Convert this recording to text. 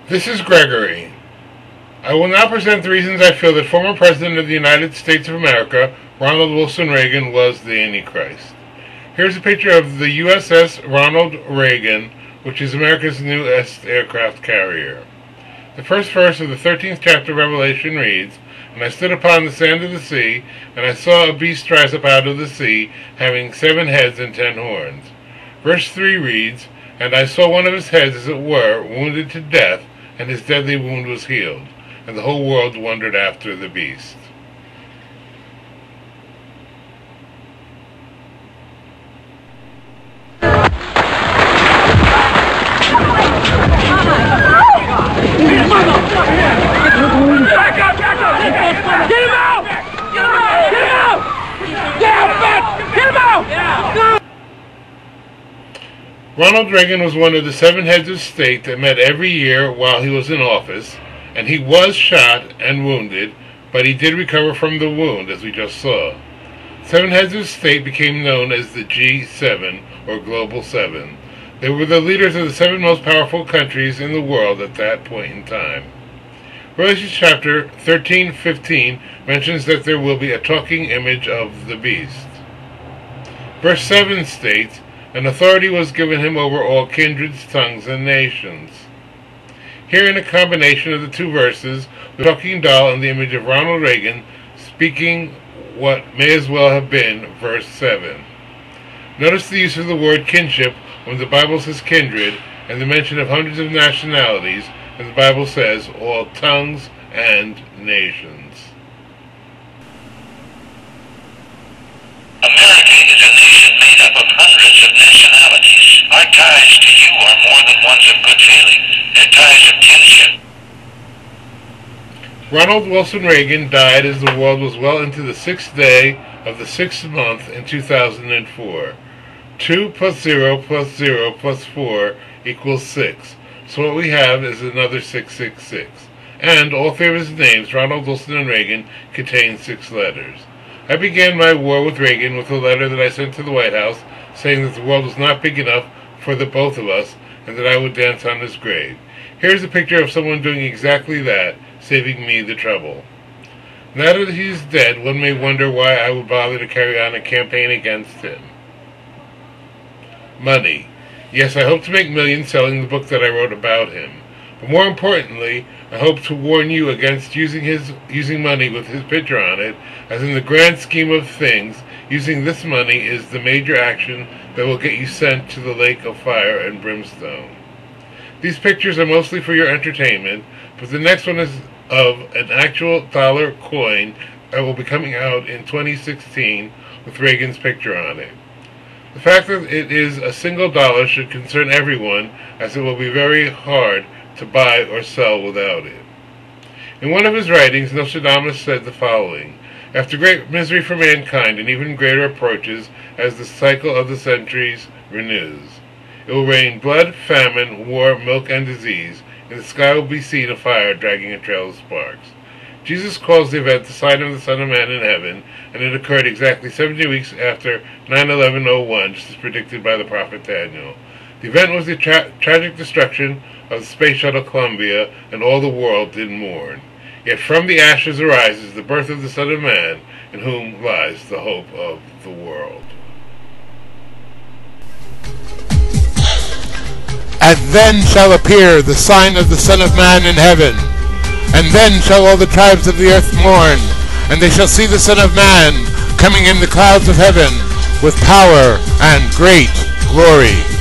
This is Gregory. I will now present the reasons I feel that former President of the United States of America, Ronald Wilson Reagan, was the Antichrist. Here's a picture of the USS Ronald Reagan, which is America's newest aircraft carrier. The first verse of the 13th chapter of Revelation reads, "And I stood upon the sand of the sea, and I saw a beast rise up out of the sea, having 7 heads and 10 horns. Verse 3 reads, "And I saw one of his heads, as it were, wounded to death, and his deadly wound was healed. And the whole world wondered after the beast." Ronald Reagan was one of the 7 heads of state that met every year while he was in office, and he was shot and wounded, but he did recover from the wound, as we just saw. 7 heads of state became known as the G7, or Global 7. They were the leaders of the 7 most powerful countries in the world at that point in time. Revelation chapter 13:15 mentions that there will be a talking image of the beast. Verse 7 states, "And authority was given him over all kindreds, tongues, and nations." Here, in a combination of the 2 verses, the talking doll and the image of Ronald Reagan speaking what may as well have been verse 7. Notice the use of the word kinship when the Bible says kindred, and the mention of hundreds of nationalities, and the Bible says all tongues and nations. America is a nation made up of hundreds of nationalities. Our ties to you are more than ones of good feeling. They're ties of kinship. Ronald Wilson Reagan died as the world was well into the 6th day of the 6th month in 2004. 2 plus 0 plus 0 plus 4 equals 6. So what we have is another 666. And all 3 of his names, Ronald, Wilson, and Reagan, contain 6 letters. I began my war with Reagan with a letter that I sent to the White House saying that the world was not big enough for the both of us and that I would dance on his grave. Here's a picture of someone doing exactly that, saving me the trouble. Now that he's dead, one may wonder why I would bother to carry on a campaign against him. Money. Yes, I hope to make millions selling the book that I wrote about him. But more importantly, I hope to warn you against using money with his picture on it, as in the grand scheme of things, using this money is the major action that will get you sent to the lake of fire and brimstone. These pictures are mostly for your entertainment, but the next one is of an actual dollar coin that will be coming out in 2016 with Reagan's picture on it. The fact that it is a single dollar should concern everyone, as it will be very hard to buy or sell without it. In one of his writings, Nostradamus said the following: "After great misery for mankind and even greater approaches, as the cycle of the centuries renews, it will rain blood, famine, war, milk, and disease. In the sky will be seen a fire dragging a trail of sparks." Jesus calls the event the sign of the Son of Man in heaven, and it occurred exactly 70 weeks after 9/11/01, just as predicted by the prophet Daniel. The event was the tragic destruction of the space shuttle Columbia, and all the world did mourn. Yet from the ashes arises the birth of the Son of Man, in whom lies the hope of the world. "And then shall appear the sign of the Son of Man in heaven. And then shall all the tribes of the earth mourn, and they shall see the Son of Man coming in the clouds of heaven with power and great glory."